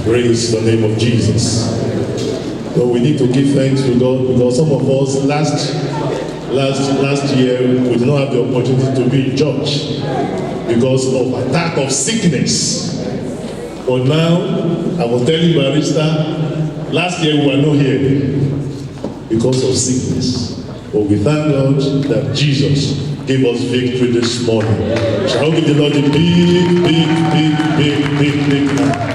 Praise the name of Jesus. So we need to give thanks to God because some of us last year we did not have the opportunity to be in church because of attack of sickness. But now, I was telling Barista, last year we were not here because of sickness. But we thank God that Jesus gave us victory this morning. Shall we give the Lord a big hand?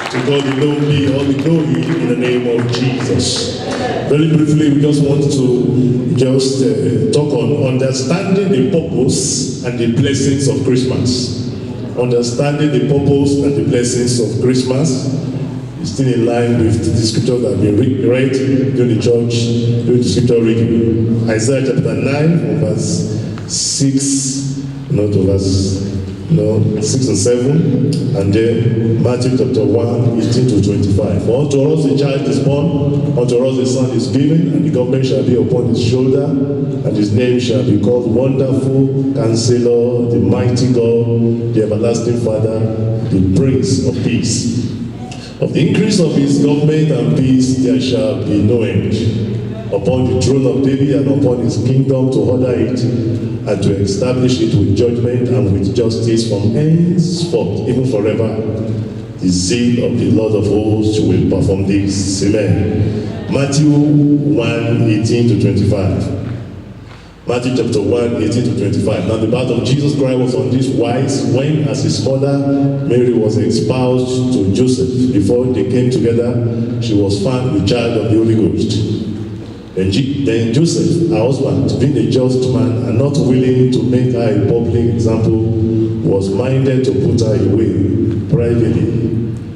To God the glory, all the glory in the name of Jesus. Very briefly, we just want to talk on understanding the purpose and the blessings of Christmas. Understanding the purpose and the blessings of Christmas is still in line with the scripture that we read during the church, during the scripture reading. Isaiah chapter 9, from verse 6, to verse 6 and 7, and then Matthew chapter 1, 18 to 25. For unto us a child is born, unto us a son is given, and the government shall be upon his shoulder, and his name shall be called Wonderful, Counselor, the Mighty God, the Everlasting Father, the Prince of Peace. Of the increase of his government and peace there shall be no end, upon the throne of David and upon his kingdom, to order it and to establish it with judgment and with justice from henceforth, even forever. The zeal of the Lord of hosts will perform this. Amen. Matthew 1, 18 to 25. Matthew chapter 1, 18 to 25. Now the birth of Jesus Christ was on this wise, when as his mother Mary was espoused to Joseph. Before they came together, she was found with child of the Holy Ghost. Then Joseph, her husband, being a just man and not willing to make her a public example, was minded to put her away privately.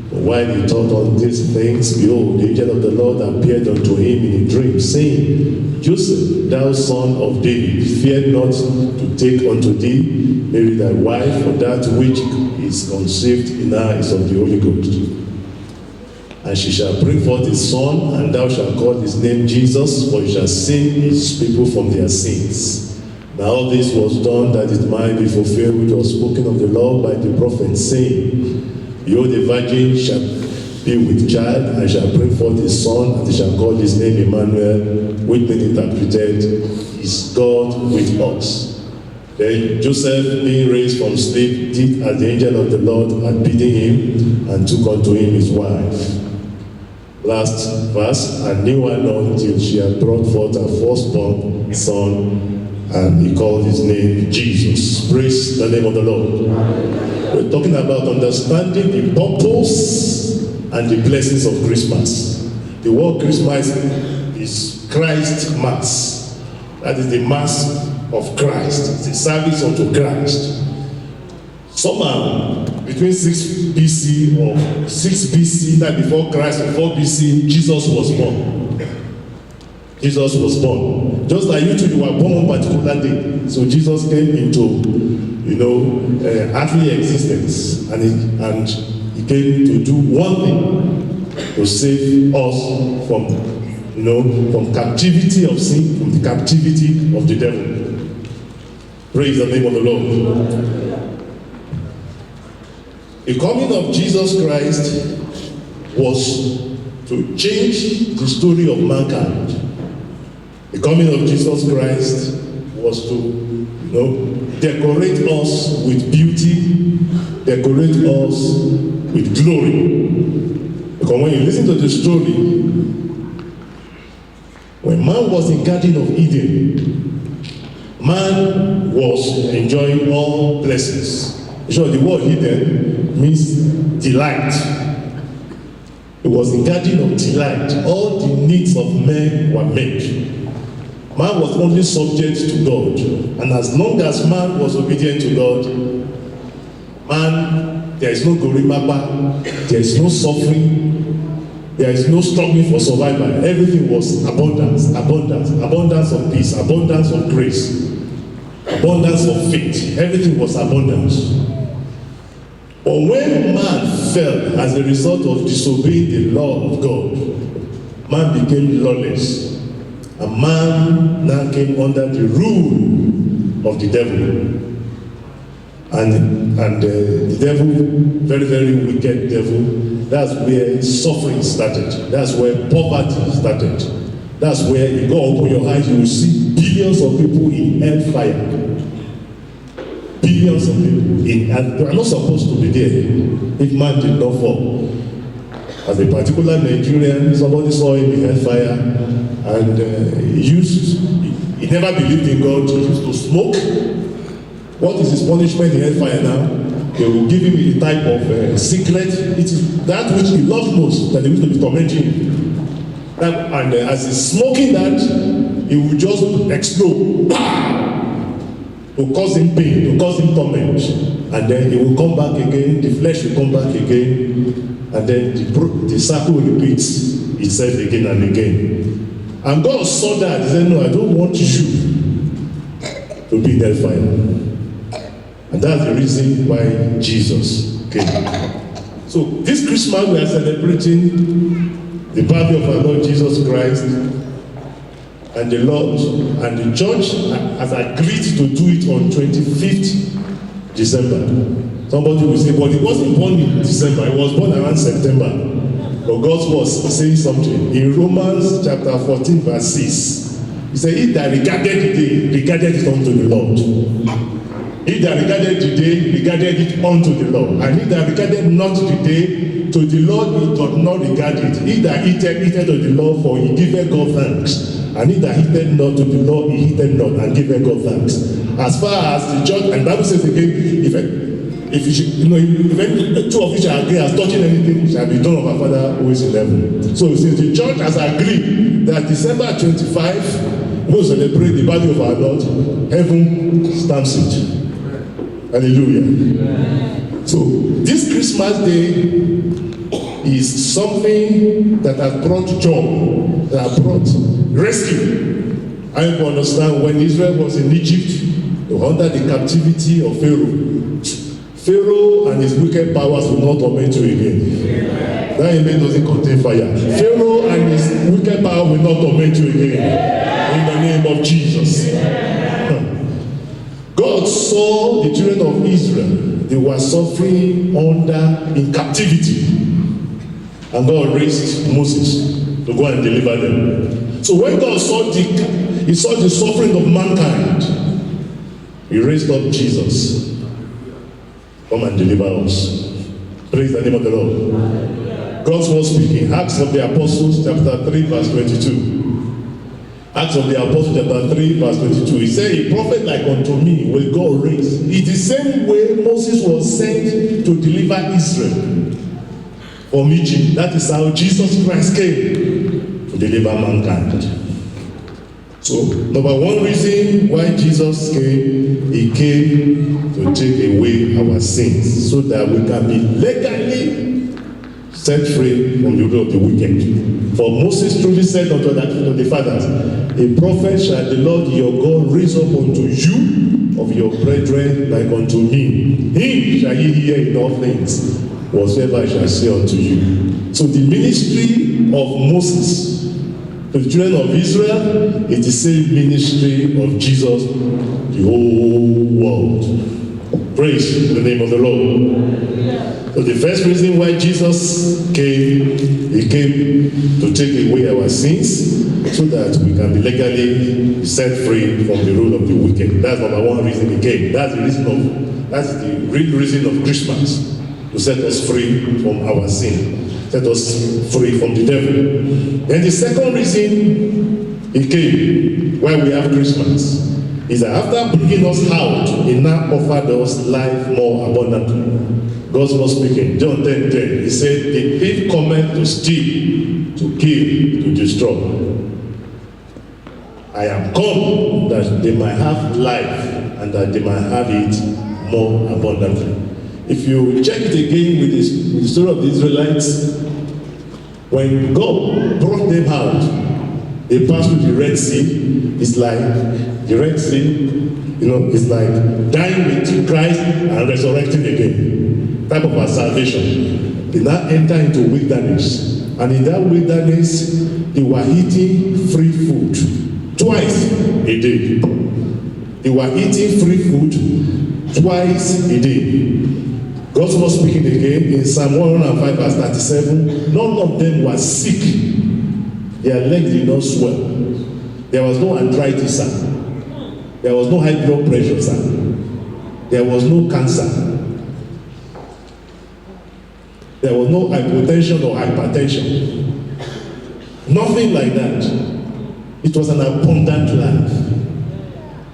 But while he thought on these things, behold, the angel of the Lord appeared unto him in a dream, saying, Joseph, thou son of David, fear not to take unto thee Mary thy wife, for that which is conceived in her is of the Holy Ghost. And she shall bring forth a son, and thou shalt call his name Jesus, for he shall save his people from their sins. Now all this was done that it might be fulfilled which was spoken of the Lord by the prophet, saying, Behold, the virgin shall be with child, and shall bring forth a son, and they shall call his name Emmanuel, which being interpreted is God with us. Then Joseph, being raised from sleep, did as the angel of the Lord had bidden him, and took unto him his wife. Last verse, and knew her not until she had brought forth her firstborn son, and he called his name Jesus. Praise the name of the Lord. We're talking about understanding the purpose and the blessings of Christmas. The word Christmas is Christ Mass. That is the Mass of Christ. It's a service unto Christ. Somehow, between 6 BC or 6 BC, that before Christ, or 4 BC, Jesus was born. Jesus was born. Just like you two, you were born one particular day. So Jesus came into, earthly existence, and he came to do one thing, to save us from captivity of sin, from the captivity of the devil. Praise the name of the Lord. The coming of Jesus Christ was to change the story of mankind. The coming of Jesus Christ was to, decorate us with beauty, decorate us with glory. Because when you listen to the story, when man was in Garden of Eden, man was enjoying all blessings. So the word Eden means delight. It was a garden of delight. All the needs of men were met. Man was only subject to God. And as long as man was obedient to God, there is no gorimapa, there is no suffering, there is no struggling for survival. Everything was abundance, abundance, abundance of peace, abundance of grace, abundance of faith. Everything was abundance. But when man fell as a result of disobeying the law of God, man became lawless. And man now came under the rule of the devil. And the devil, very, very wicked devil, that's where suffering started. That's where poverty started. That's where you go open your eyes, you will see billions of people in hellfire. Billions of people in hellfire. They are not supposed to be there if man did not fall. As a particular Nigerian, somebody saw him in hellfire, and he never believed in God. He used to smoke. What is his punishment in hellfire now? They will give him a type of secret. It is that which he loves most that they used to be tormenting him. And as he's smoking that, he will just explode. To cause him pain, to cause him torment. And then he will come back again, the flesh will come back again, and then the cycle repeats itself again and again. And God saw that. He said, no, I don't want you to be in hellfire. And that's the reason why Jesus came. So this Christmas we are celebrating the birth of our Lord Jesus Christ, and the Lord and the church has agreed to do it on 25th December. Somebody will say, but he wasn't born in December, he was born around September. But God was saying something. In Romans chapter 14 verse 6, he said, he that regarded the day, regarded it unto the Lord. He that regarded the day, regarded it unto the Lord. And he that regarded not the day, to the Lord he doth not regard it. He that eateth to the Lord, for he giveth God thanks. And he that eateth not to the Lord, he eateth not, and giveth God thanks. As far as the church, and the Bible says again, if two of you shall agree as touching anything, shall be done of our Father who is in heaven. So since the church has agreed that December 25, we will celebrate the birth of our Lord, heaven stamps it. Hallelujah. So this Christmas day is something that has brought joy, that has brought rescue. I can understand when Israel was in Egypt, they were under the captivity of Pharaoh. Pharaoh and his wicked powers will not torment you again. That amen doesn't contain fire. Pharaoh and his wicked power will not torment you again. In the name of Jesus. God saw the children of Israel. They were suffering in captivity. And God raised Moses to go and deliver them. So when God saw the suffering of mankind, he raised up Jesus. Come and deliver us. Praise the name of the Lord. God's word speaking. Acts of the Apostles chapter 3 verse 22. Acts of the Apostles chapter 3 verse 22. He said, a prophet like unto me will God raise. It's the same way Moses was sent to deliver Israel from Egypt. That is how Jesus Christ came to deliver mankind. So, number one reason why Jesus came, he came to take away our sins so that we can be legally set free from the rule of the wicked. For Moses truly said unto the fathers, a prophet shall the Lord your God raise up unto you of your brethren like unto me. Him shall ye hear in all things, whatsoever I shall say unto you. So the ministry of Moses to the children of Israel is the same ministry of Jesus to the whole world. Praise the name of the Lord. So the first reason why Jesus came, he came to take away our sins so that we can be legally set free from the rule of the wicked. That's number one reason he came. That's the real reason of Christmas, to set us free from our sin, set us free from the devil. And the second reason he came, why we have Christmas, is that after bringing us out, he now offered us life more abundantly. God's was speaking. John 10:10. He said, the thief cometh to steal, to kill, to destroy. I am come that they might have life and that they might have it more abundantly. If you check it again with the story of the Israelites, when God brought them out, they passed through the Red Sea. It's like the Red Sea, it's like dying with Christ and resurrecting again. Type of our salvation. They now enter into wilderness. And in that wilderness, they were eating free food twice a day. They were eating free food twice a day. God's not speaking again in Psalm 105 verse 37. None of them were sick. Their legs did not swell. There was no arthritis, sir. There was no high blood pressure, sir. There was no cancer. There was no hypertension or hypertension. Nothing like that. It was an abundant life.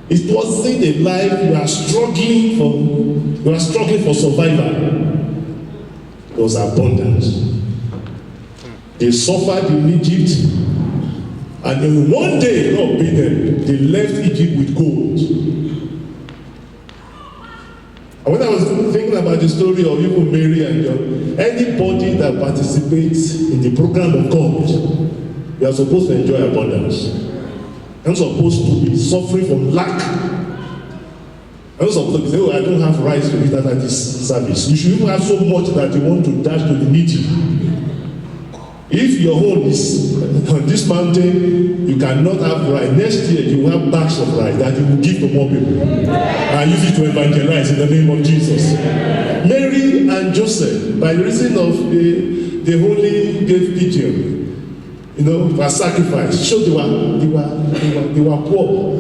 It wasn't a life you are struggling for survival. It was abundant. They suffered in Egypt, and in one day, God paid them. They left Egypt with gold. And when I was thinking about the story of even Mary and John, anybody that participates in the program of God, you are supposed to enjoy abundance. You're not supposed to be suffering from lack. You're not supposed to say, oh, I don't have rights to eat at this service. You should even have so much that you want to dash to the needy. If your home is on this mountain, you cannot have rice. Next year, you will have bags of rice that you will give to more people. And use it to evangelize in the name of Jesus. Mary and Joseph, by reason of the holy gave Gideon, for sacrifice, showed they were poor.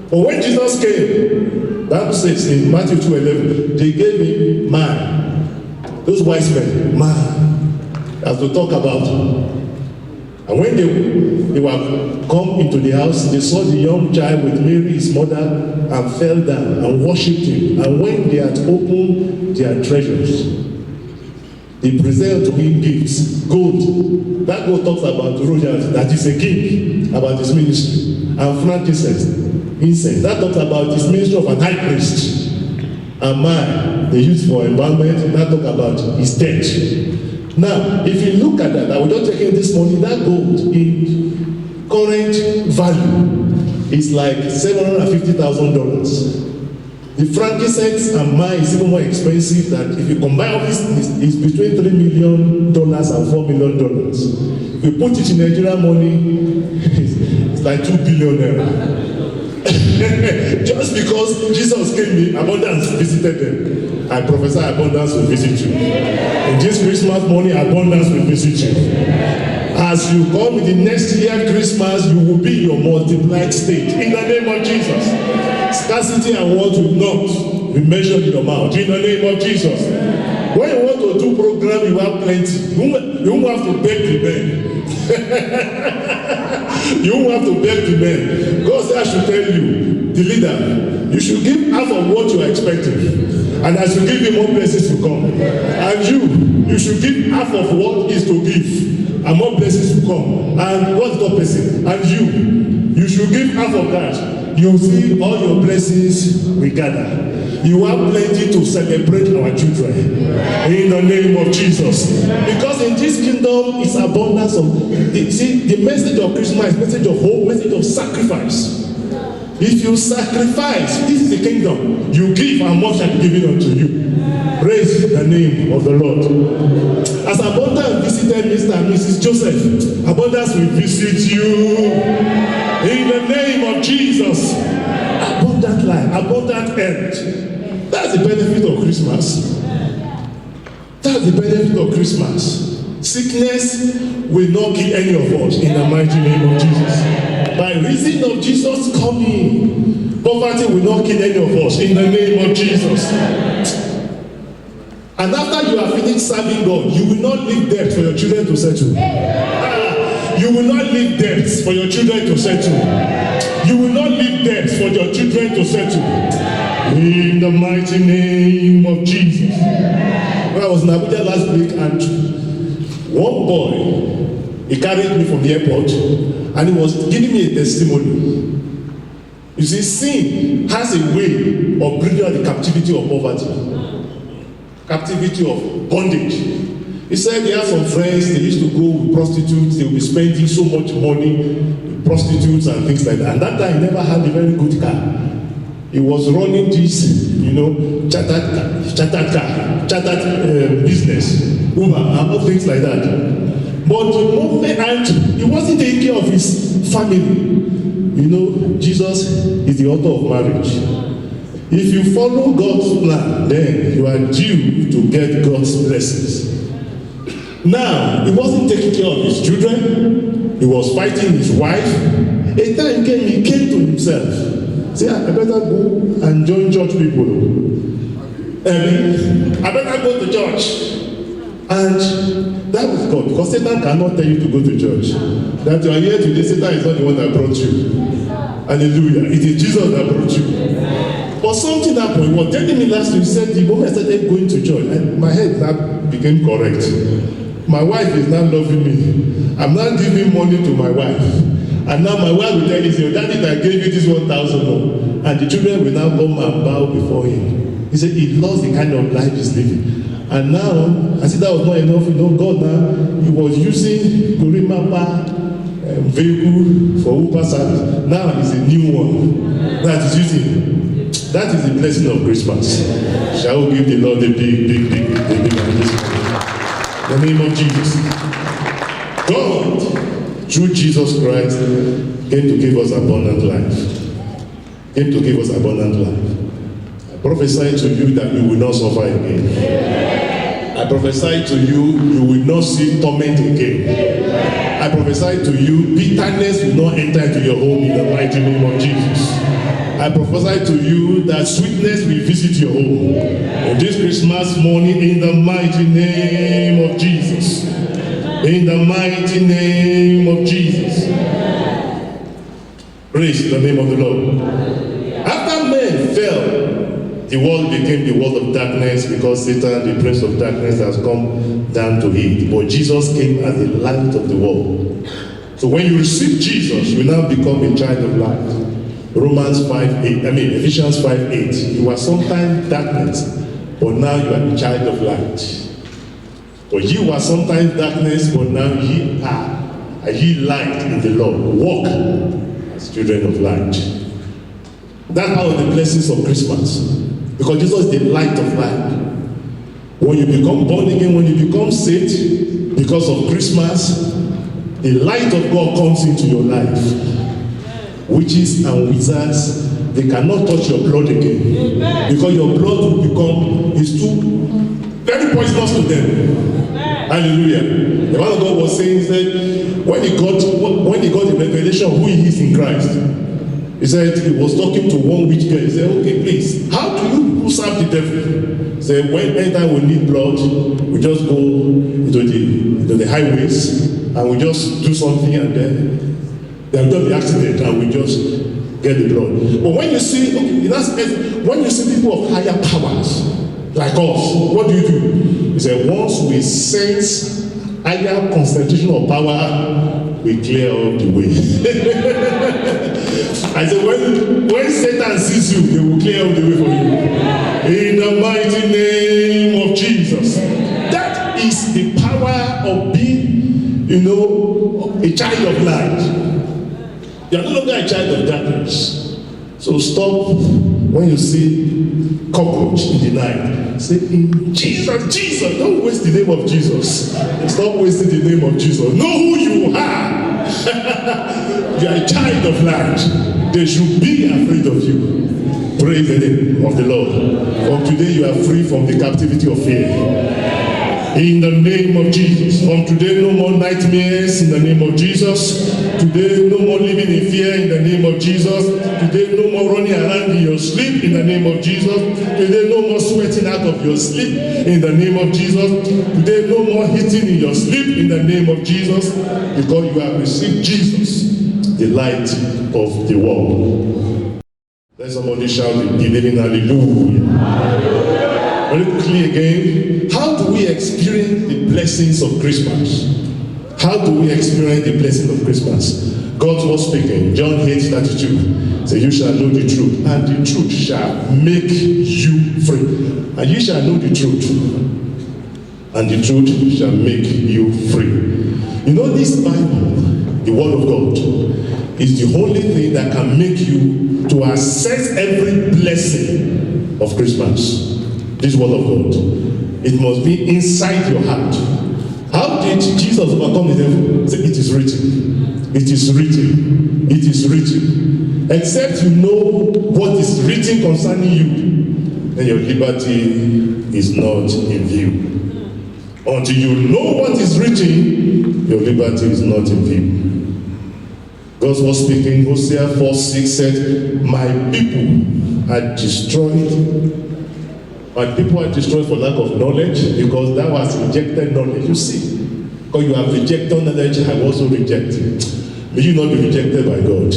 But when Jesus came, the Bible says in Matthew 2:11, they gave him man. Those wise men, man. As to talk about. And when they were come into the house, they saw the young child with Mary, his mother, and fell down and worshipped him. And when they had opened their treasures, they presented to him gifts, gold. That gold talks about royalty, that is a king, about his ministry. And frankincense, incense. That talks about his ministry of an high priest. And mine, they used for embalmment. That talks about his death. Now, if you look at that, I will just check in this morning, that gold in current value is like $750,000. The frankincense and myrrh is even more expensive. That if you combine all this, it's between $3 million and $4 million. If you put it in Nigerian money, it's like 2 billion naira. Just because Jesus came in, abundance visited them. I prophesy abundance will visit you. In this Christmas morning, abundance will visit you. As you come in the next year Christmas, you will be your multiplied state. In the name of Jesus. Scarcity and want will not be measured in your mouth. In the name of Jesus. When you want to do program, you have plenty. You won't have to beg the men. You won't have to beg the men. God said I should tell you, the leader, you should give half of what you are expecting. And as you give him, more blessings to come. And you should give half of what is to give. And more blessings to come. And what's the blessing? And you should give half of that. You'll see all your blessings will gather. You have plenty to celebrate our children. In the name of Jesus. Because in this kingdom is abundance of, the message of Christmas is message of hope, message of sacrifice. If you sacrifice, this is the kingdom. You give and more shall be given unto you. Praise the name of the Lord. As abundance visited Mr. and Mrs. Joseph, abundance will visit you. In the name of Jesus. Abundant life, abundant health. That's the benefit of Christmas. That's the benefit of Christmas. Sickness will not kill any of us in the mighty name of Jesus. By reason of Jesus coming, poverty will not kill any of us in the name of Jesus. And after you are finished serving God, you will not leave debt for your children to settle. You will not leave debts for your children to settle. You will not leave debts for your children to settle. In the mighty name of Jesus. When I was in Abuja last week, and one boy, he carried me from the airport, and he was giving me a testimony. You see, sin has a way of bringing out the captivity of poverty, captivity of bondage. He said he had some friends, they used to go with prostitutes, they would be spending so much money with prostitutes and things like that. And that time he never had a very good car. He was running this, chartered business, Uber, and all things like that. But the moment, and he wasn't taking care of his family. Jesus is the author of marriage. If you follow God's plan, then you are due to get God's blessings. Now, he wasn't taking care of his children. He was fighting his wife. A time came, he came to himself. Say, I better go and join church people. I better go to church. And that was God, because Satan cannot tell you to go to church. That you are here today, Satan is not the one that brought you. Hallelujah. It is Jesus that brought you. But something happened. He was telling me last week, he said, the moment I started going to church, and my head now became correct. My wife is now loving me. I'm now giving money to my wife. And now my wife will tell you, your daddy that gave you this 1,000 more. And the children will now come and bow before him. He said he loves the kind of life he's living. And now, I said that was not enough. You know, God now, he was using Gorimapa vehicle for Uber service. Now it's a new one that is using. That is the blessing of Christmas. Shall we give the Lord a big blessing? In the name of Jesus. God, through Jesus Christ, came to give us abundant life. Came to give us abundant life. I prophesy to you that you will not suffer again. I prophesy to you, you will not see torment again. I prophesy to you, bitterness will not enter into your home in the mighty name of Jesus. I prophesy to you that sweetness will visit your home on this Christmas morning in the mighty name of Jesus. In the mighty name of Jesus. Praise the name of the Lord. After men fell, the world became the world of darkness because Satan, the prince of darkness, has come down to it. But Jesus came as the light of the world. So when you receive Jesus, you now become a child of light. Ephesians 5:8. You were sometimes darkness, but now you are a child of light. Or you were sometimes darkness, but now ye are light in the Lord. Walk as children of light. That's part of the blessings of Christmas. Because Jesus is the light of life. When you become born again, when you become saved, because of Christmas, the light of God comes into your life. Witches and wizards, they cannot touch your blood again. Because your blood will become, is too very poisonous to them. Hallelujah. The man of God was saying that when he got the revelation of who he is in Christ, he said he was talking to one witch girl. He said, okay, please, how do you serve the devil? He said, anytime we need blood, we just go into the highways and we just do something, and then there'll be an accident and we just get the blood. But when you see, when you see people of higher powers like us, what do? He said, once we sense higher concentration of power, we clear up the way. I said, when Satan sees you, they will clear up the way for you. In the mighty name of Jesus. That is the power of being, a child of light. You are no longer a child of darkness. So stop when you see cockroach in the night. Say, in Jesus, don't waste the name of Jesus. Stop wasting the name of Jesus. Know who you are. You are a child of light. They should be afraid of you. Praise the name of the Lord. From today you are free from the captivity of fear. In the name of Jesus. From today, no more nightmares in the name of Jesus. Today, no more living in fear in the name of Jesus. Today, no more running around in your sleep in the name of Jesus. Today, no more sweating out of your sleep in the name of Jesus. Today, no more hitting in your sleep in the name of Jesus. Because you have received Jesus, the light of the world. Let somebody shout the living hallelujah. Hallelujah. Very quickly again, how do we experience the blessings of Christmas? How do we experience the blessing of Christmas? God was speaking, John 8:32. Say, you shall know the truth, and the truth shall make you free. And you shall know the truth, and the truth shall make you free. This Bible, the Word of God, is the only thing that can make you to access every blessing of Christmas. This Word of God. It must be inside your heart. How did Jesus overcome the devil? Say, it is written. It is written. it is written. Except you know what is written concerning you, then your liberty is not in view. Until you know what is written, your liberty is not in view. God was speaking, Hosea 4:6 said, my people are destroyed. My people are destroyed for lack of knowledge, because thou hast rejected knowledge. You see, because you have rejected knowledge, I will also reject. May you not be rejected by God.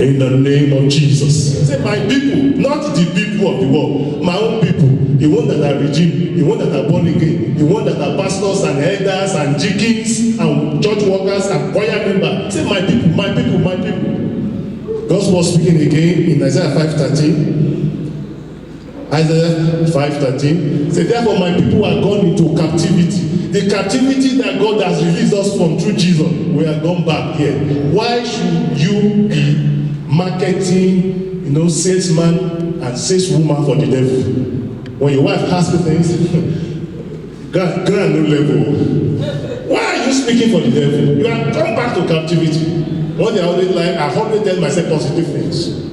In the name of Jesus. Say, my people, not the people of the world, my own people, the ones that are redeemed, the ones that are born again, the ones that are pastors and elders and deacons and church workers and choir members. Say, my people, my people, my people. God was speaking again in Isaiah 5:13. Isaiah 5:13. Say, therefore my people are gone into captivity. The captivity that God has released us from through Jesus, we are gone back here. Why should you be marketing, salesman and saleswoman for the devil? When your wife asks you things, grand no level. Why are you speaking for the devil? You are gone back to captivity. One day I always tell myself positive things.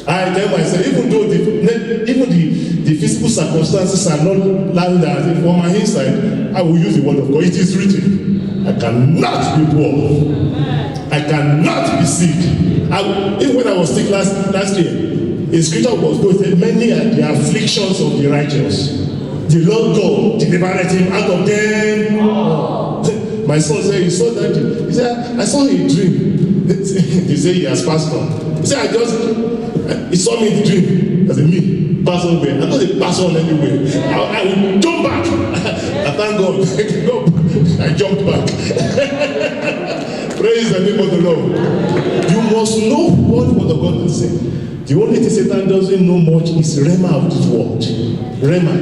I tell myself, even though the physical circumstances are not allowing that, for my inside, I will use the word of God. It is written, I cannot be poor. I cannot be sick. Even when I was sick last year, a scripture was going to say, many are the afflictions of the righteous. The Lord God delivered him out of them. My son said, he saw that. He said, I saw a dream. He said he has passed on. He said, he saw me in the dream. I said, me, pass on where? I thought they pass on anywhere. I will jump back. I thank God. I jumped back. Praise the name of the Lord. You must know what the word of God is saying. The only thing Satan doesn't know much is Rema of this world. Rema.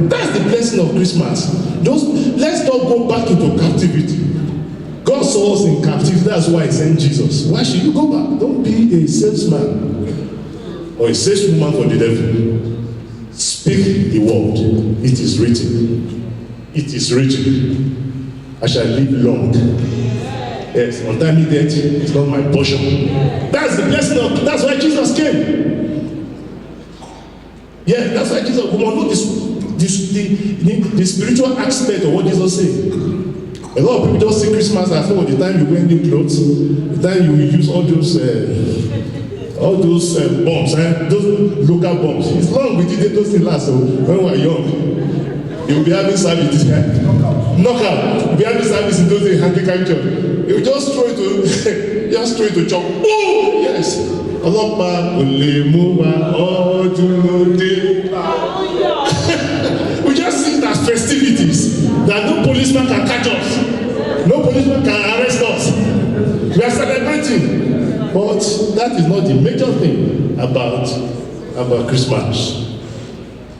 That's the blessing of Christmas. Let's not go back into captivity. God saw us in captivity. That's why he sent Jesus. Why should you go back? Don't be a salesman or a saleswoman for the devil. Speak the word. It is written. It is written. I shall live long. Yes, untimely death is not my portion. That's the blessing of. That's why Jesus came. Yeah, that's why Jesus. We must know the spiritual aspect of what Jesus said. A lot of people just see Christmas as well. The time you wear new clothes, the time you use all those bombs, those local bombs. It's long we did those things last. So when we were young, you will be having service. Knockout. You'll be having service in those days, Anglican church. You just throw it to chop. Oh yes. Ọlọ́pàá kò lè mú wa ọdún lóde. We just see it as festivities. That no policeman can catch us. No policeman can arrest us. We are celebrating. But that is not the major thing about Christmas.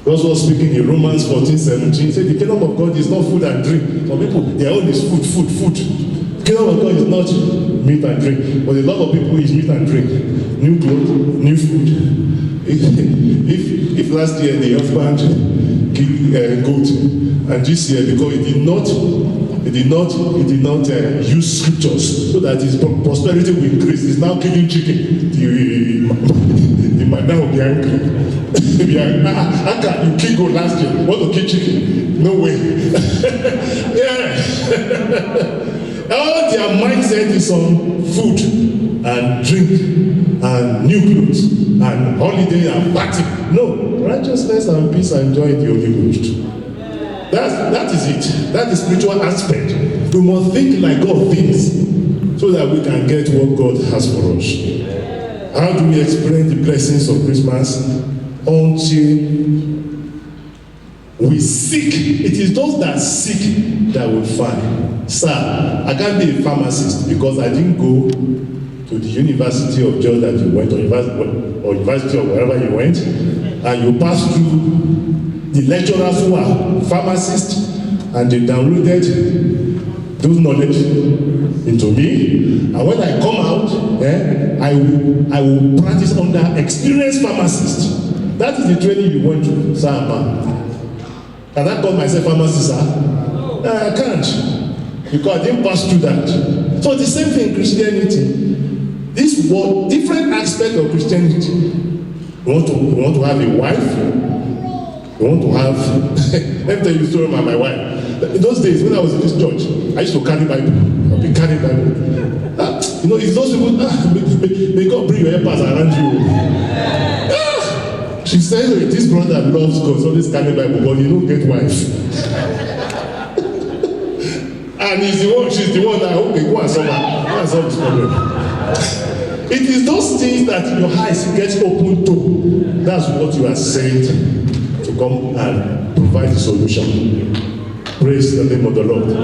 God was speaking in Romans 14:17. He said, the kingdom of God is not food and drink. Some people, their own is food. The kingdom of God is not meat and drink. But a lot of people is meat and drink. New clothes, new food. If last year the husband killed a goat, and this year, because he did not use scriptures so that his prosperity will increase, he's now killing chicken. The man now will be angry. How can you kill goat last year? Want to kill chicken? No way. Yeah. All their mindset is on food and drink and new clothes and holiday and party. No, righteousness and peace and joy in the Holy Ghost. That is it. That is spiritual aspect. We must think like God thinks so that we can get what God has for us. How do we experience the blessings of Christmas? Until we seek. It is those that seek that will find. Sir, I can't be a pharmacist because I didn't go to the University of Georgia that you went, or University of wherever you went, and you passed through the lecturers who are pharmacists, and they downloaded those knowledge into me. And when I come out, I will practice under experienced pharmacists. That is the training you went to, sir. Can I call myself pharmacist, sir? I can't, because I didn't pass through that. So the same thing in Christianity. This was different aspect of Christianity. You want to have a wife. You want to have. Let me tell you a story about my wife. In those days, when I was in this church, I used to carry Bible. I've been carrying Bible. It's those people. May God bring your helpers around you. She said, this brother loves God, so this carry Bible, but you don't get wife. And she's the one that, okay, go and solve this problem. It is those things that your eyes get open to. That's what you are sent to come and provide the solution. Praise the name of the Lord.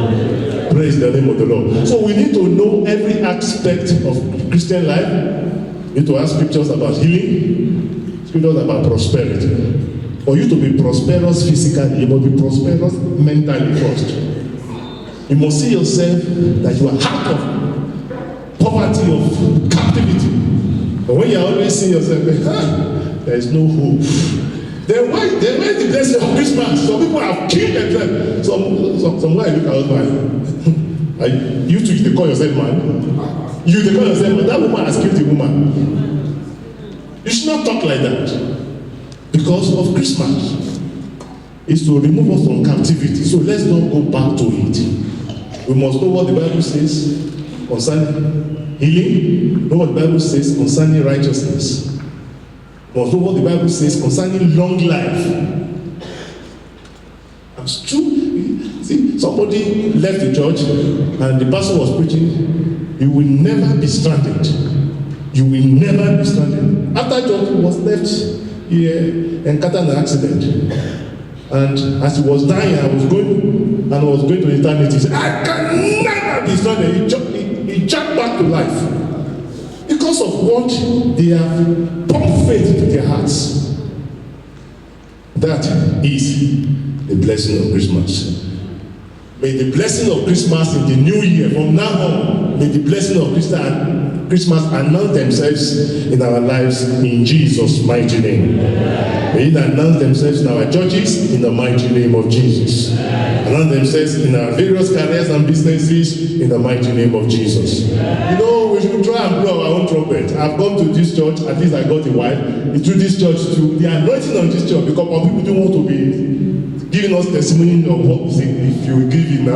Praise the name of the Lord. So we need to know every aspect of Christian life. We need to have scriptures about healing, scriptures about prosperity. For you to be prosperous physically, you must be prosperous mentally first. You must see yourself that you are out of poverty, of captivity. But when you are always seeing yourself, there is no hope. Then why the blessing of Christmas? Some people have killed themselves. Some guy look at husband. You too, they call yourself man. They call yourself man. That woman has killed the woman. You should not talk like that. Because of Christmas. It's to remove us from captivity. So let's not go back to it. We must know what the Bible says concerning healing, know what the Bible says concerning righteousness. We must know what the Bible says concerning long life. It's true. See, somebody left the church and the pastor was preaching, you will never be stranded. You will never be stranded. After church, he was left, he encountered an accident. And as he was dying, I was going to eternity. He said, I can never be stranded. He jumped back to life. Because of what they have pumped faith into their hearts. That is the blessing of Christmas. May the blessing of Christmas in the new year, from now on, may the blessing of Christmas announce themselves in our lives in Jesus' mighty name. May it announce themselves in our churches in the mighty name of Jesus. Announce themselves in our various careers and businesses in the mighty name of Jesus. We should try and blow our own trumpet. I've come to this church, at least I got a wife. It's through this church too. The anointing on this church, because people don't want to be giving us testimony of what if you give him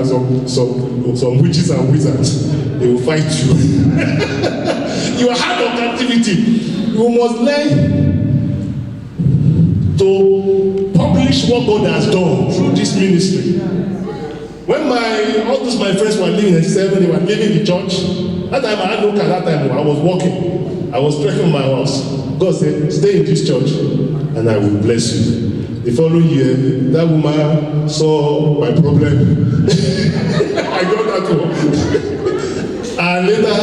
some witches and wizards, they will fight you. You are out of captivity. You must learn to publish what God has done through this ministry. When all those my friends were living in 87, they were leaving the church. That time I had no car. That time I was walking. I was trekking my house. God said, stay in this church and I will bless you. The following year, that woman saw my problem. I got that one. And later,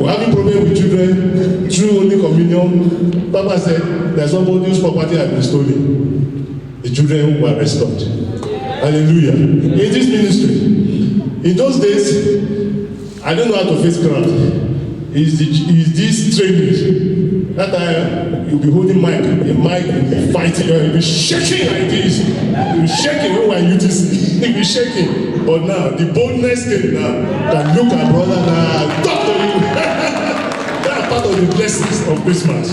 we're having problem with children through Holy Communion. Papa said, there's somebody whose property had been stolen. The children were restored. Hallelujah. In this ministry, in those days, I don't know how to face crowd. Is this training? That time you'll be holding mic, the mic will be fighting, you'll be shaking like this. You'll be shaking when we're UTC. You'll be shaking. But now, the boldness came now. Can look at brother now, talk to you. That's part of the blessings of Christmas.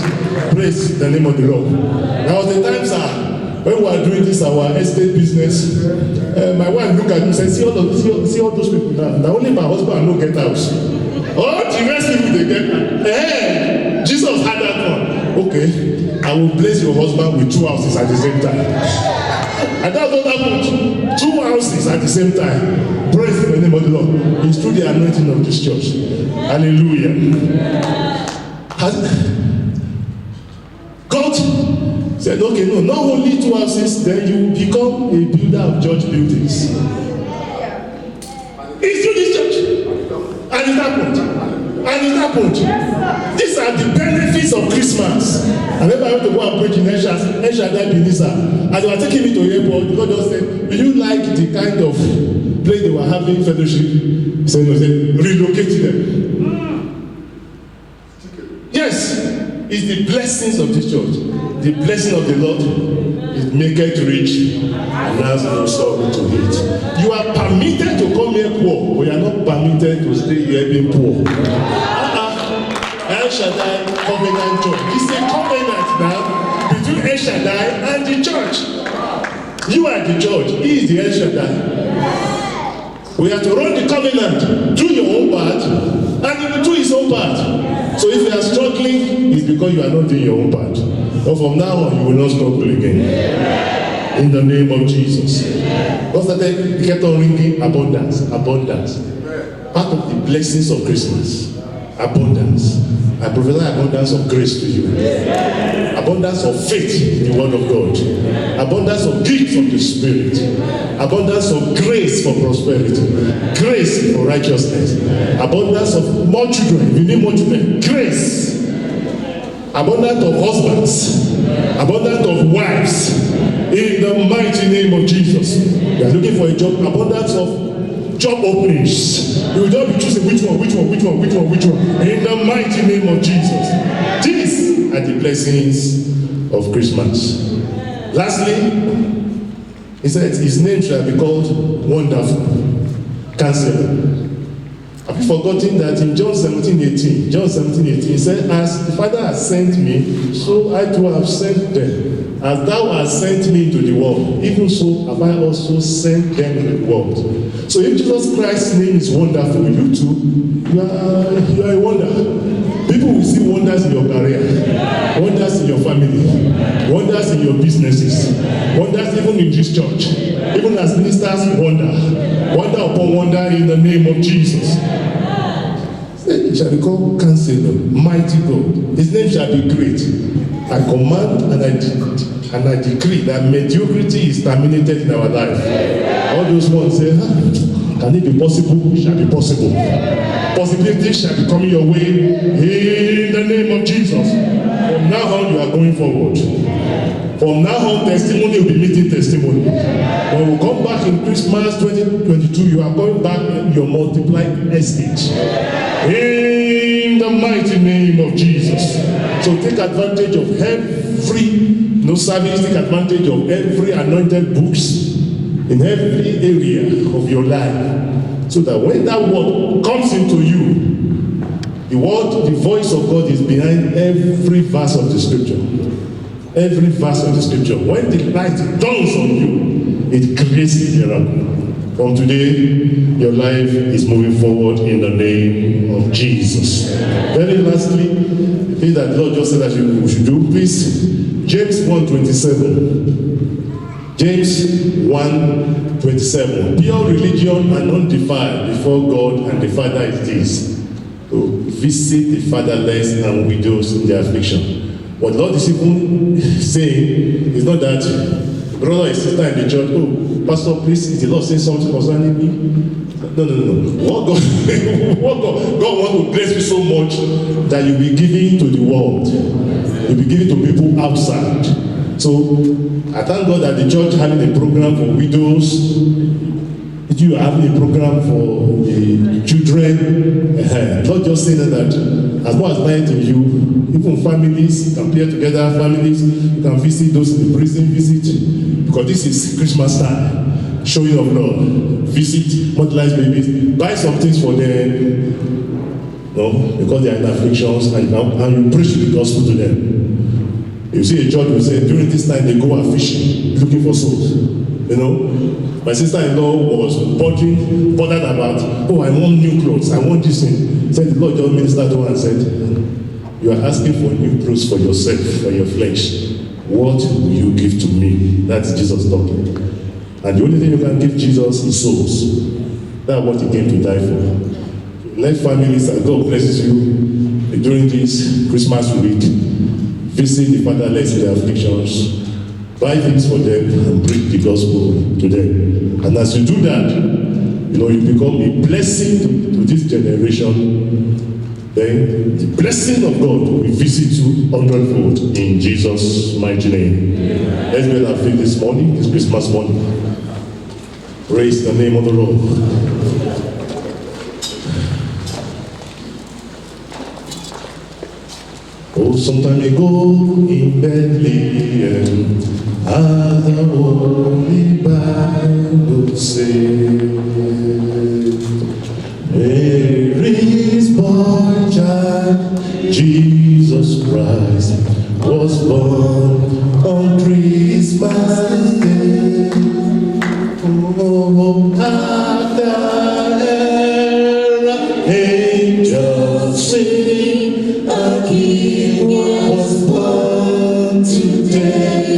Praise the name of the Lord. Now the times are, when we are doing this, our estate business, my wife looked at me and said, see all those people now. Now only my husband no get house. All the rest people they get. Hey, Jesus had that one. Okay, I will bless your husband with 2 houses at the same time. And that's what happened. 2 houses at the same time. Praise the name of the Lord. It's through the anointing of this church. Hallelujah. God said, okay, no, not only 2 houses, then you will become a builder of church buildings. It's through this church. And it happened. These are the benefits of Christmas. I remember I went to go and preach in Eshadai Benisa. As they were taking me to the airport, God just said, do you like the kind of place they were having fellowship? He said, no, relocate them. Yes, it's the blessings of this church. The blessing of the Lord is make it rich and has no sorrow to it. You are permitted to come here poor, but you are not permitted to stay here being poor. Shaddai Covenant Church. It's a covenant now between El Shaddai and the church. You are the church. He is the El Shaddai. We have to run the covenant. Do your own part, and he will do his own part. So if you are struggling, it's because you are not doing your own part. But from now on, you will not struggle again. In the name of Jesus. Because he kept on ringing abundance, abundance. Part of the blessings of Christmas. Abundance. I prophesy abundance of grace to you. Abundance of faith in the word of God. Abundance of gifts of the Spirit. Abundance of grace for prosperity. Grace for righteousness. Abundance of more children. You need more children. Grace. Abundance of husbands. Abundance of wives. In the mighty name of Jesus. You are looking for a job. Abundance of job openings. You will just be choosing which one. In the mighty name of Jesus. These are the blessings of Christmas. Lastly, he said his name shall be called Wonderful Counselor. Have you forgotten that in John 17:18, he said, as the Father has sent me, so I too have sent them. As thou hast sent me into the world, even so have I also sent them into the world. So if Jesus Christ's name is wonderful, you too, you are a wonder. People will see wonders in your career, wonders in your family, wonders in your businesses, wonders even in this church. Even as ministers, wonder upon wonder in the name of Jesus. He shall be called Counselor, Mighty God. His name shall be great. I command and I decree that mediocrity is terminated in our life. All those ones say, can it be possible? It shall be possible. Possibility shall be coming your way in the name of Jesus. From now on, you are going forward. From now on, testimony will be meeting testimony. When we come back in Christmas 2022, you are going back in your multiplied estate. In the mighty name of Jesus. So take advantage of every service, take advantage of every anointed books in every area of your life. So that when that word comes into you, the voice of God is behind every verse of the scripture. Every verse of the scripture. When the light dawns on you, it creates a miracle. From today, your life is moving forward in the name of Jesus. Very lastly, the thing that the Lord just said that we should do, please, James 1:27. James 1:27. Pure religion and undefiled before God and the Father is this, to visit the fatherless and widows in their affliction. What the Lord is even saying is not that brother and sister in the church, Pastor, please, is the Lord saying something concerning me? No. What God wants to bless you so much that you'll be giving to the world. You'll be giving to people outside. So, I thank God that the church having a program for widows. You are having a program for the children. Not just saying that as much as lying to you, even families, you can pair together families, you can visit those in the prison, because this is Christmas time, showing of love. Visit marginalized babies, buy some things for them, because they are in afflictions, and you preach the gospel to them. You see a church will say, during this time they go out fishing, looking for souls. My sister-in-law was bothered about, I want new clothes, I want this thing. Said the Lord just ministered to her and said, you are asking for new clothes for yourself, for your flesh. What will you give to me? That's Jesus talking. And the only thing you can give Jesus is souls. That's what he came to die for. Let families, and God blesses you during this Christmas week. Visit the fatherless in their afflictions. Buy things for them and bring the gospel to them. And as you do that, you become a blessing to this generation. Then the blessing of God will visit you hundredfold in Jesus' mighty name. Yeah. Let's be our faith this morning, this Christmas morning. Praise the name of the Lord. Some time ago in Bethlehem, as the Holy Bible says, Mary's born child, Jesus. Christ was born on Christmas Day. Oh, at the era, angels sing, a King was born today.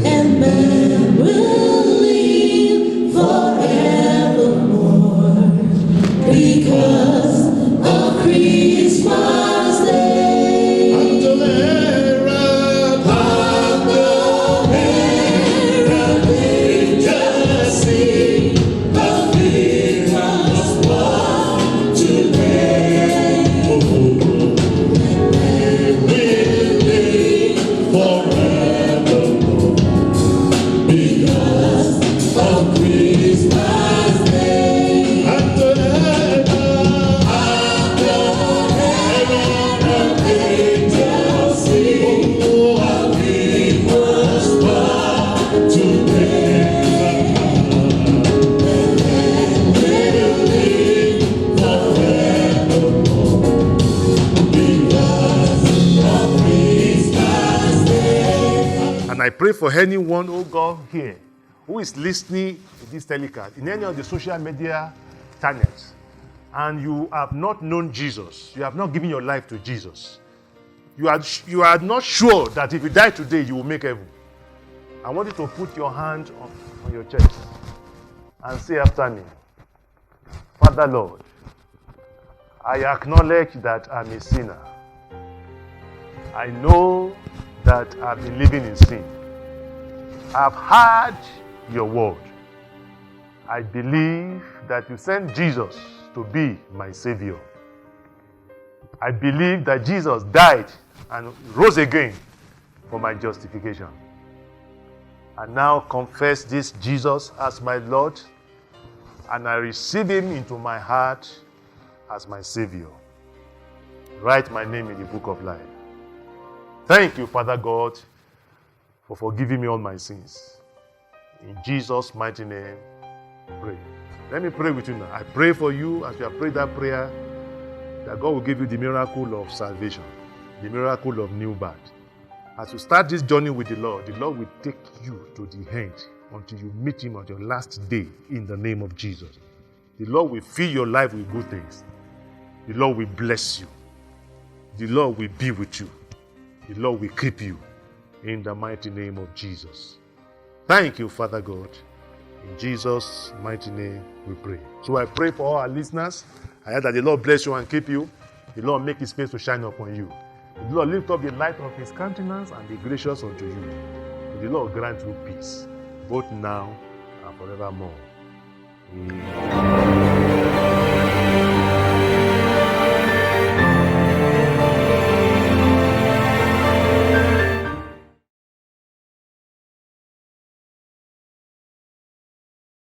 And man will live forevermore because of Christmas Day. At the era, angels sing, a King was born today. Oh, we will live forevermore because of Christmas Day. At the angels sing, a King was born today. We will live forevermore because of Christmas Day. And I pray for anyone, oh God, here who is listening to this telecast in any of the social media channels, and you have not known Jesus, you have not given your life to Jesus, you are not sure that if you die today, you will make heaven. I want you to put your hand on your chest and say after me, Father Lord, I acknowledge that I'm a sinner. I know that I've been living in sin. I've heard your word. I believe that you sent Jesus to be my Savior. I believe that Jesus died and rose again for my justification. I now confess this Jesus as my Lord, and I receive him into my heart as my Savior. Write my name in the book of life. Thank you, Father God, for forgiving me all my sins. In Jesus' mighty name, pray. Let me pray with you now. I pray for you as you have prayed that prayer, that God will give you the miracle of salvation, the miracle of new birth. As you start this journey with the Lord will take you to the end until you meet him on your last day in the name of Jesus. The Lord will fill your life with good things. The Lord will bless you. The Lord will be with you. The Lord will keep you in the mighty name of Jesus. Thank you, Father God. In Jesus' mighty name we pray. So I pray for all our listeners. I ask that the Lord bless you and keep you. The Lord make his face to shine upon you. The Lord lift up the light of his countenance and be gracious unto you. The Lord grant you peace, both now and forevermore. Amen.